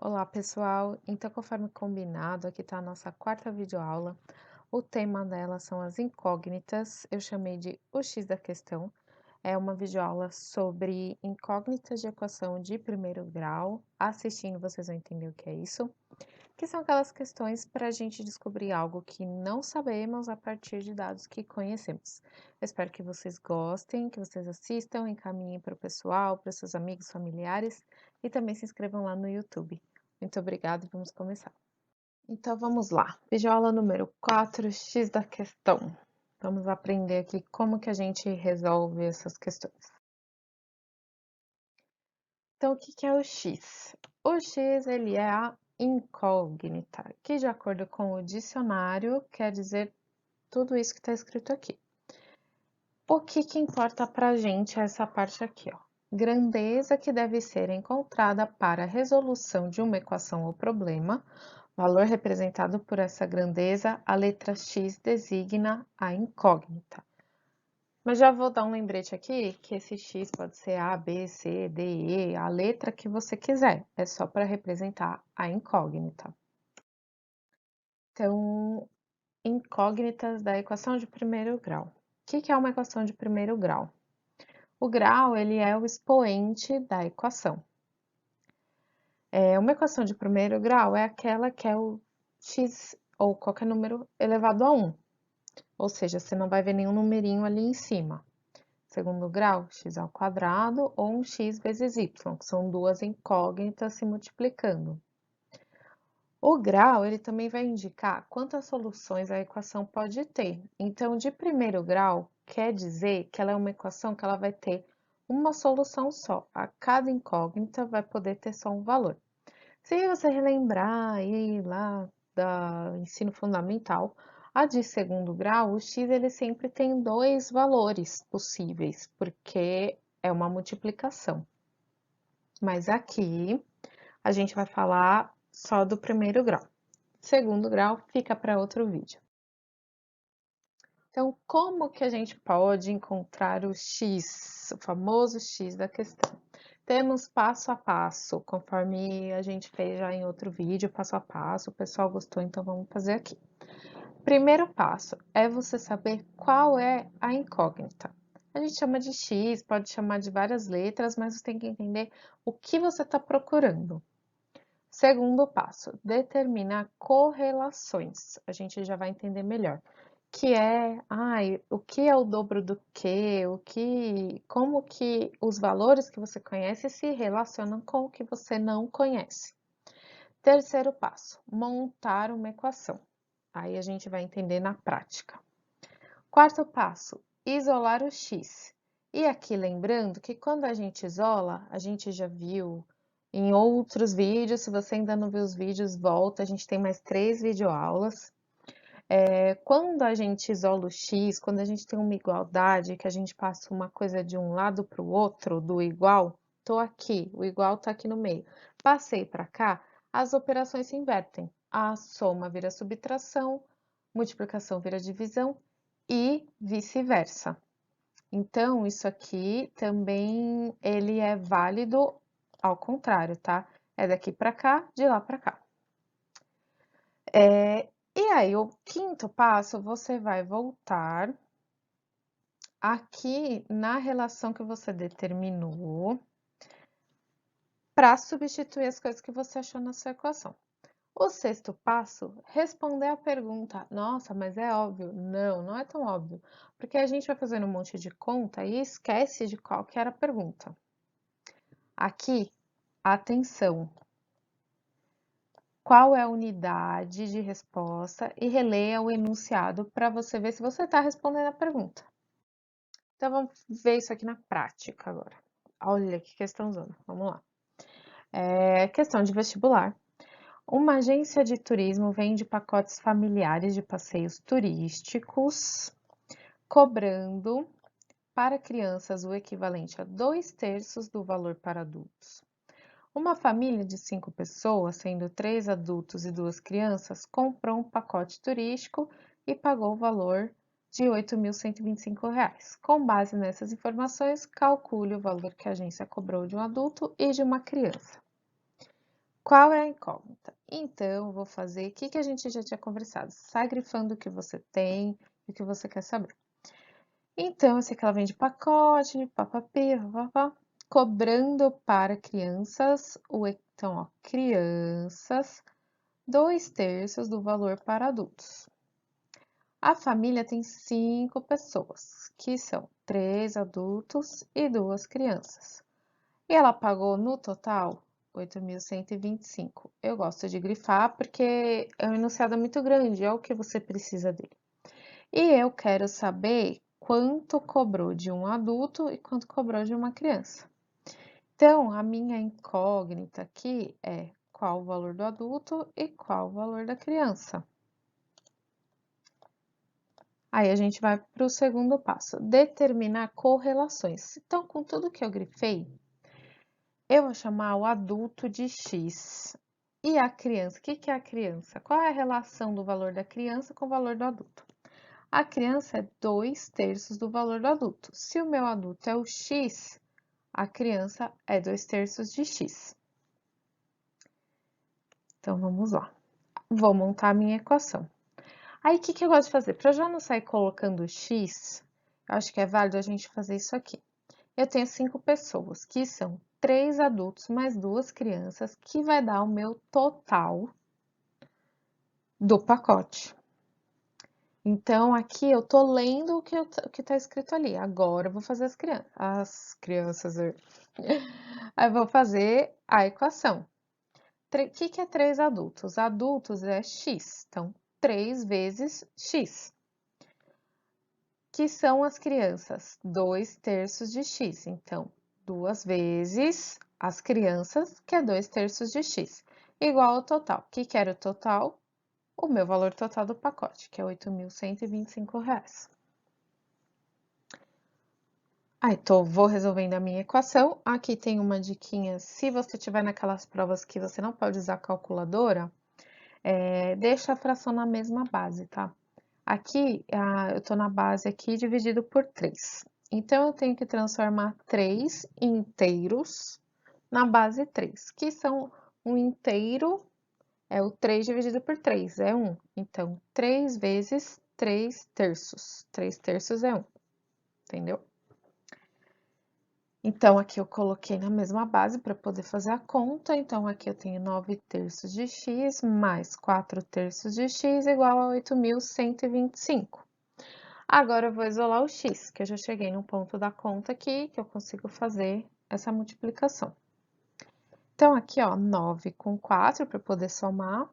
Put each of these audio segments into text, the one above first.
Olá, pessoal. Então, conforme combinado, aqui está a nossa quarta videoaula. O tema dela são as incógnitas. Eu chamei de o X da questão. É uma videoaula sobre incógnitas de equação de primeiro grau. Assistindo, vocês vão entender o que é isso. Que são aquelas questões para a gente descobrir algo que não sabemos a partir de dados que conhecemos. Eu espero que vocês gostem, que vocês assistam, encaminhem para o pessoal, para os seus amigos, familiares e também se inscrevam lá no YouTube. Muito obrigada e vamos começar. Então vamos lá. Videoaula número 4, X da questão. Vamos aprender aqui como que a gente resolve essas questões. Então, o que que é o X? O X, ele é a incógnita, que de acordo com o dicionário, quer dizer tudo isso que está escrito aqui. O que que importa para a gente é essa parte aqui, ó. Grandeza que deve ser encontrada para a resolução de uma equação ou problema, valor representado por essa grandeza, a letra X designa a incógnita. Mas já vou dar um lembrete aqui, que esse X pode ser A, B, C, D, E, a letra que você quiser. É só para representar a incógnita. Então, incógnitas da equação de primeiro grau. O que é uma equação de primeiro grau? O grau, ele é o expoente da equação. Uma equação de primeiro grau é aquela que é o x ou qualquer número elevado a 1. Ou seja, você não vai ver nenhum numerinho ali em cima. Segundo grau, x ao quadrado ou um x vezes y, que são duas incógnitas se multiplicando. O grau, ele também vai indicar quantas soluções a equação pode ter. Então, de primeiro grau, quer dizer que ela é uma equação que ela vai ter uma solução só. A cada incógnita vai poder ter só um valor. Se você relembrar aí lá do ensino fundamental, a de segundo grau, o x ele sempre tem dois valores possíveis, porque é uma multiplicação. Mas aqui a gente vai falar só do primeiro grau. Segundo grau fica para outro vídeo. Então, como que a gente pode encontrar o x, o famoso x da questão? Temos passo a passo, conforme a gente fez já em outro vídeo, passo a passo, o pessoal gostou, então vamos fazer aqui. Primeiro passo é você saber qual é a incógnita. A gente chama de X, pode chamar de várias letras, mas você tem que entender o que você está procurando. Segundo passo, determinar correlações. A gente já vai entender melhor. Que é, o que é o dobro do quê? Como que os valores que você conhece se relacionam com o que você não conhece. Terceiro passo, montar uma equação. Aí a gente vai entender na prática. Quarto passo, isolar o x. E aqui lembrando que quando a gente isola, a gente já viu em outros vídeos, se você ainda não viu os vídeos, volta, a gente tem mais 3 videoaulas. Quando a gente isola o x, quando a gente tem uma igualdade, que a gente passa uma coisa de um lado para o outro, do igual, tô aqui, o igual tá aqui no meio. Passei para cá, as operações se invertem. A soma vira subtração, multiplicação vira divisão e vice-versa. Então, isso aqui também ele é válido ao contrário, tá? É daqui para cá, de lá para cá. E aí, o quinto passo, você vai voltar aqui na relação que você determinou para substituir as coisas que você achou na sua equação. O sexto passo, responder a pergunta. Nossa, mas é óbvio. Não, não é tão óbvio, porque a gente vai fazendo um monte de conta e esquece de qual que era a pergunta. Aqui, atenção. Qual é a unidade de resposta e releia o enunciado para você ver se você está respondendo a pergunta. Então, vamos ver isso aqui na prática agora. Olha que questãozona. Vamos lá. Questão de vestibular. Uma agência de turismo vende pacotes familiares de passeios turísticos, cobrando para crianças o equivalente a 2/3 do valor para adultos. Uma família de 5 pessoas, sendo 3 adultos e 2 crianças, comprou um pacote turístico e pagou o valor de R$ 8.125. Com base nessas informações, calcule o valor que a agência cobrou de um adulto e de uma criança. Qual é a incógnita? Então, eu vou fazer o que a gente já tinha conversado. Sai grifando o que você tem e o que você quer saber. Então, eu sei que ela vem de pacote, papapá, papapá, cobrando para crianças, então, ó, crianças, 2/3 do valor para adultos. A família tem 5 pessoas, que são 3 adultos e 2 crianças. E ela pagou no total 8.125. Eu gosto de grifar porque é um enunciado muito grande, é o que você precisa dele. E eu quero saber quanto cobrou de um adulto e quanto cobrou de uma criança. Então, a minha incógnita aqui é qual o valor do adulto e qual o valor da criança. Aí a gente vai para o segundo passo, determinar correlações. Então, com tudo que eu grifei, eu vou chamar o adulto de X. E a criança, o que é a criança? Qual é a relação do valor da criança com o valor do adulto? A criança é 2/3 do valor do adulto. Se o meu adulto é o X, a criança é 2/3 de X. Então, vamos lá. Vou montar a minha equação. Aí, o que eu gosto de fazer? Para já não sair colocando X, eu acho que é válido a gente fazer isso aqui. Eu tenho 5 pessoas, que são 3 adultos mais 2 crianças, que vai dar o meu total do pacote. Então, aqui eu tô lendo o que tá escrito ali. Agora eu vou fazer as crianças. Aí eu vou fazer a equação. O que é 3 adultos? Adultos é x, então 3 vezes x. Que são as crianças? 2/3 de x. Então, 2 vezes as crianças, que é 2/3 de x, igual ao total. O que era o total? O meu valor total do pacote, que é R$ 8.125. Aí, vou resolvendo a minha equação. Aqui tem uma diquinha, se você tiver naquelas provas que você não pode usar calculadora, deixa a fração na mesma base, tá? Aqui, eu tô na base aqui dividido por 3. Então, eu tenho que transformar 3 inteiros na base 3, que são um inteiro, é o 3 dividido por 3, é 1. Então, 3 vezes 3/3. 3/3 é 1, entendeu? Então, aqui eu coloquei na mesma base para poder fazer a conta. Então, aqui eu tenho 9/3 de x mais 4/3 de x igual a 8.125. Agora, eu vou isolar o x, que eu já cheguei no ponto da conta aqui, que eu consigo fazer essa multiplicação. Então, aqui, ó, 9 com 4 para poder somar,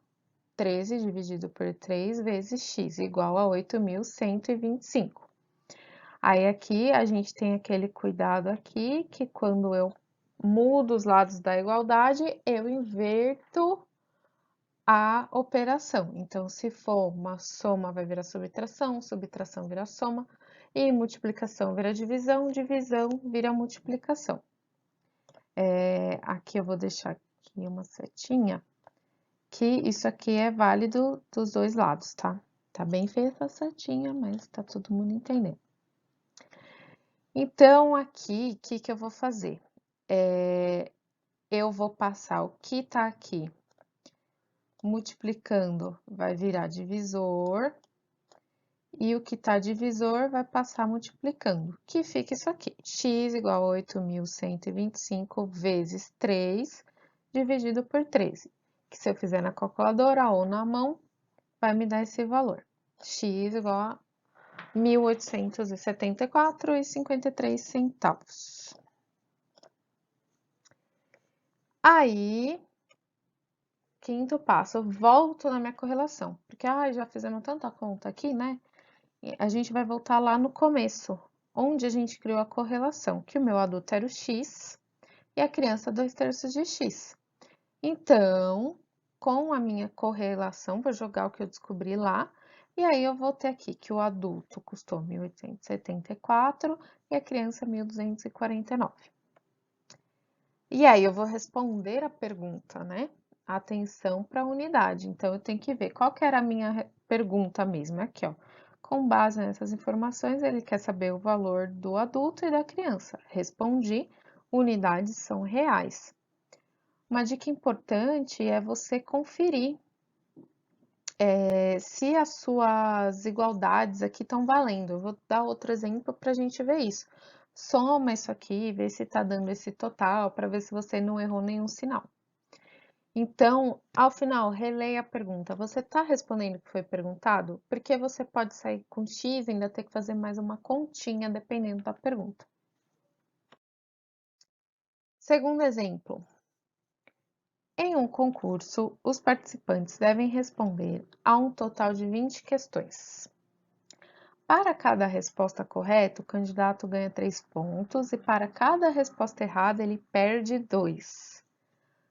13 dividido por 3 vezes x, igual a 8.125. Aí, aqui, a gente tem aquele cuidado aqui, que quando eu mudo os lados da igualdade, eu inverto a operação. Então, se for uma soma, vai virar subtração, subtração vira soma, e multiplicação vira divisão, divisão vira multiplicação. Aqui eu vou deixar aqui uma setinha, que isso aqui é válido dos dois lados, tá? Tá bem feita a setinha, mas tá todo mundo entendendo. Então, aqui, o que eu vou fazer? Eu vou passar o que tá aqui multiplicando, vai virar divisor, e o que tá divisor vai passar multiplicando, que fica isso aqui, x igual a 8.125 vezes 3 dividido por 13, que se eu fizer na calculadora ou na mão, vai me dar esse valor, x igual a 1.874,53 centavos. Aí, quinto passo, eu volto na minha correlação, porque já fizemos tanta conta aqui, né? A gente vai voltar lá no começo, onde a gente criou a correlação, que o meu adulto era o x e a criança 2/3 de x. Então, com a minha correlação, vou jogar o que eu descobri lá, e aí eu vou ter aqui que o adulto custou 1.874 e a criança 1.249. E aí eu vou responder a pergunta, né? Atenção para a unidade. Então, eu tenho que ver qual que era a minha pergunta mesmo. Aqui, ó. Com base nessas informações, ele quer saber o valor do adulto e da criança. Respondi, unidades são reais. Uma dica importante é você conferir se as suas igualdades aqui estão valendo. Eu vou dar outro exemplo para a gente ver isso. Soma isso aqui, vê se está dando esse total, para ver se você não errou nenhum sinal. Então, ao final, releia a pergunta. Você está respondendo o que foi perguntado? Porque você pode sair com X e ainda ter que fazer mais uma continha, dependendo da pergunta. Segundo exemplo. Em um concurso, os participantes devem responder a um total de 20 questões. Para cada resposta correta, o candidato ganha 3 pontos e para cada resposta errada, ele perde 2.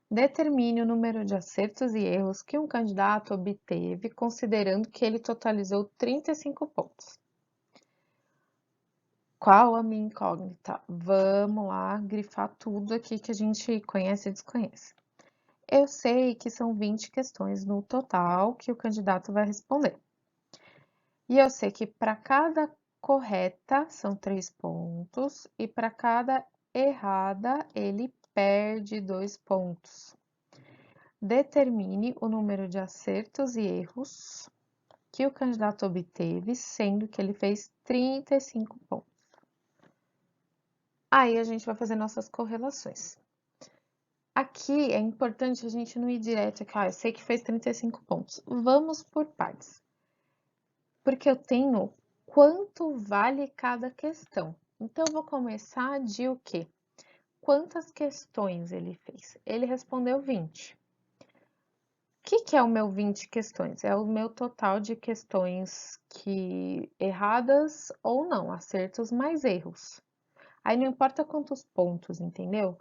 Determine o número de acertos e erros que um candidato obteve, considerando que ele totalizou 35 pontos. Qual a minha incógnita? Vamos lá grifar tudo aqui que a gente conhece e desconhece. Eu sei que são 20 questões no total que o candidato vai responder. E eu sei que para cada correta são 3 pontos e para cada errada ele perde 2 pontos. Determine o número de acertos e erros que o candidato obteve, sendo que ele fez 35 pontos. Aí a gente vai fazer nossas correlações. Aqui é importante a gente não ir direto aqui, eu sei que fez 35 pontos. Vamos por partes. Porque eu tenho quanto vale cada questão. Então, eu vou começar de o quê? Quantas questões ele fez? Ele respondeu 20. O que é o meu 20 questões? É o meu total de questões que erradas ou não, acertos mais erros. Aí não importa quantos pontos, entendeu?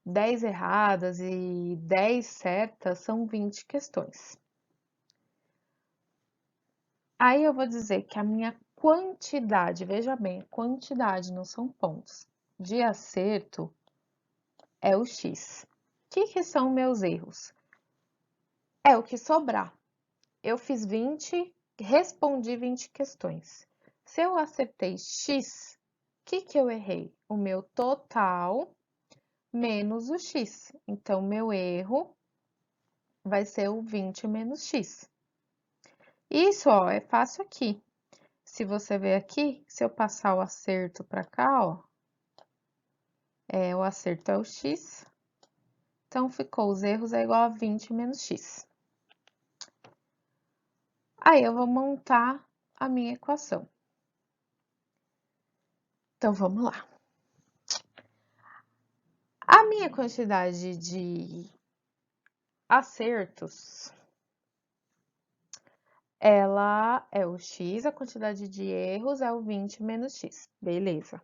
10 erradas e 10 certas são 20 questões. Aí eu vou dizer que a minha quantidade, veja bem, quantidade não são pontos, de acerto é o X. O que são meus erros? É o que sobrar. Eu fiz 20, respondi 20 questões. Se eu acertei X, o que eu errei? O meu total menos o X. Então, meu erro vai ser o 20 menos X. Isso, ó, é fácil aqui. Se você ver aqui, se eu passar o acerto para cá, ó, o acerto é o x, então ficou os erros é igual a 20 menos x. Aí eu vou montar a minha equação. Então vamos lá. A minha quantidade de acertos, ela é o x, a quantidade de erros é o 20 menos x, beleza.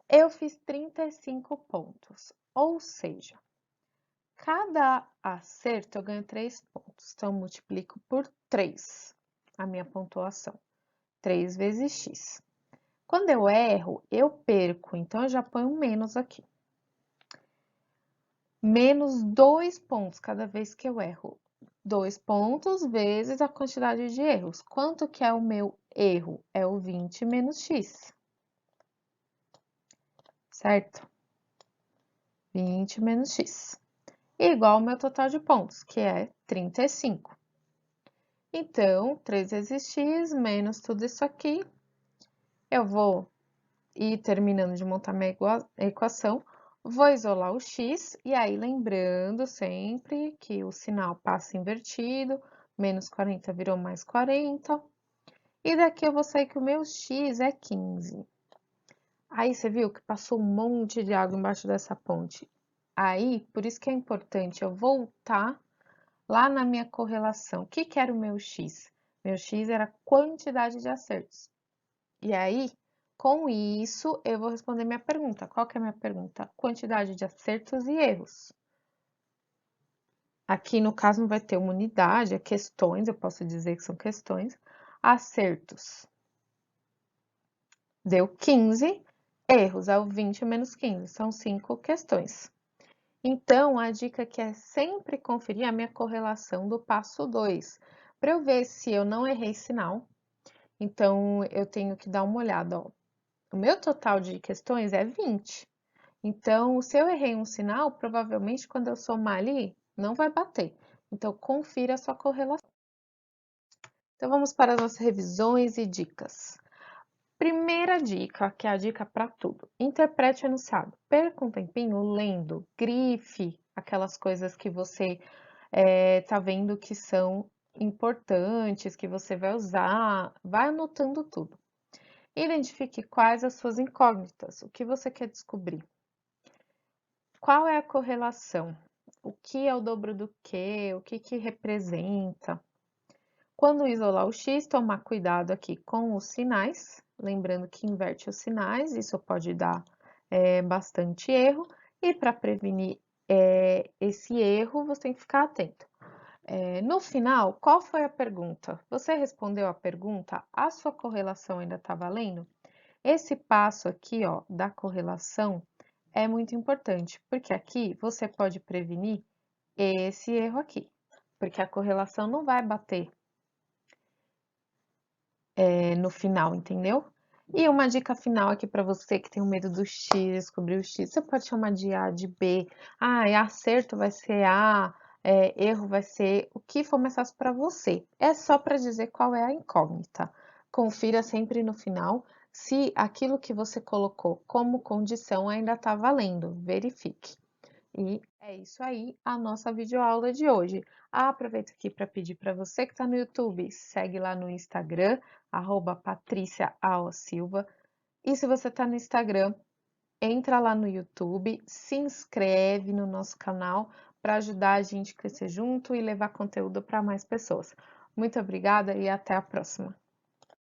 Eu fiz 35 pontos, ou seja, cada acerto eu ganho 3 pontos, então eu multiplico por 3 a minha pontuação. 3 vezes x. Quando eu erro, eu perco, então eu já ponho um menos aqui. Menos 2 pontos cada vez que eu erro. 2 pontos vezes a quantidade de erros. Quanto que é o meu erro? É o 20 menos x. Certo? 20 menos x. Igual ao meu total de pontos, que é 35. Então, 3 vezes x menos tudo isso aqui. Eu vou ir terminando de montar minha equação. Vou isolar o x, e aí lembrando sempre que o sinal passa invertido, menos 40 virou mais 40. E daqui eu vou sair que o meu x é 15. Aí você viu que passou um monte de água embaixo dessa ponte. Aí, por isso que é importante eu voltar lá na minha correlação. O que era o meu x? Meu x era a quantidade de acertos. E aí, com isso, eu vou responder minha pergunta. Qual que é a minha pergunta? Quantidade de acertos e erros. Aqui, no caso, não vai ter uma unidade, é questões, eu posso dizer que são questões. Acertos. Deu 15. Erros é o 20 menos 15, são 5 questões. Então, a dica aqui é sempre conferir a minha correlação do passo 2, para eu ver se eu não errei sinal. Então, eu tenho que dar uma olhada, ó. O meu total de questões é 20. Então, se eu errei um sinal, provavelmente quando eu somar ali, não vai bater. Então, confira a sua correlação. Então, vamos para as nossas revisões e dicas. Primeira dica, que é a dica para tudo. Interprete o enunciado. Perca um tempinho lendo, grife aquelas coisas que você tá vendo que são importantes, que você vai usar, vai anotando tudo. Identifique quais as suas incógnitas, o que você quer descobrir. Qual é a correlação? O que é o dobro do quê? O que que representa? Quando isolar o x, tomar cuidado aqui com os sinais, lembrando que inverte os sinais, isso pode dar bastante erro, e para prevenir esse erro, você tem que ficar atento. No final, qual foi a pergunta? Você respondeu a pergunta? A sua correlação ainda está valendo? Esse passo aqui, ó, da correlação é muito importante, porque aqui você pode prevenir esse erro aqui, porque a correlação não vai bater no final, entendeu? E uma dica final aqui para você que tem o medo do X, descobrir o X, você pode chamar de A, de B. Ah, acerto vai ser A, erro vai ser o que for mais fácil para você. É só para dizer qual é a incógnita. Confira sempre no final se aquilo que você colocou como condição ainda está valendo. Verifique. E é isso aí, a nossa videoaula de hoje. Aproveito aqui para pedir para você que está no YouTube, segue lá no Instagram, @patriciaalsilva. E se você está no Instagram, entra lá no YouTube, se inscreve no nosso canal para ajudar a gente a crescer junto e levar conteúdo para mais pessoas. Muito obrigada e até a próxima.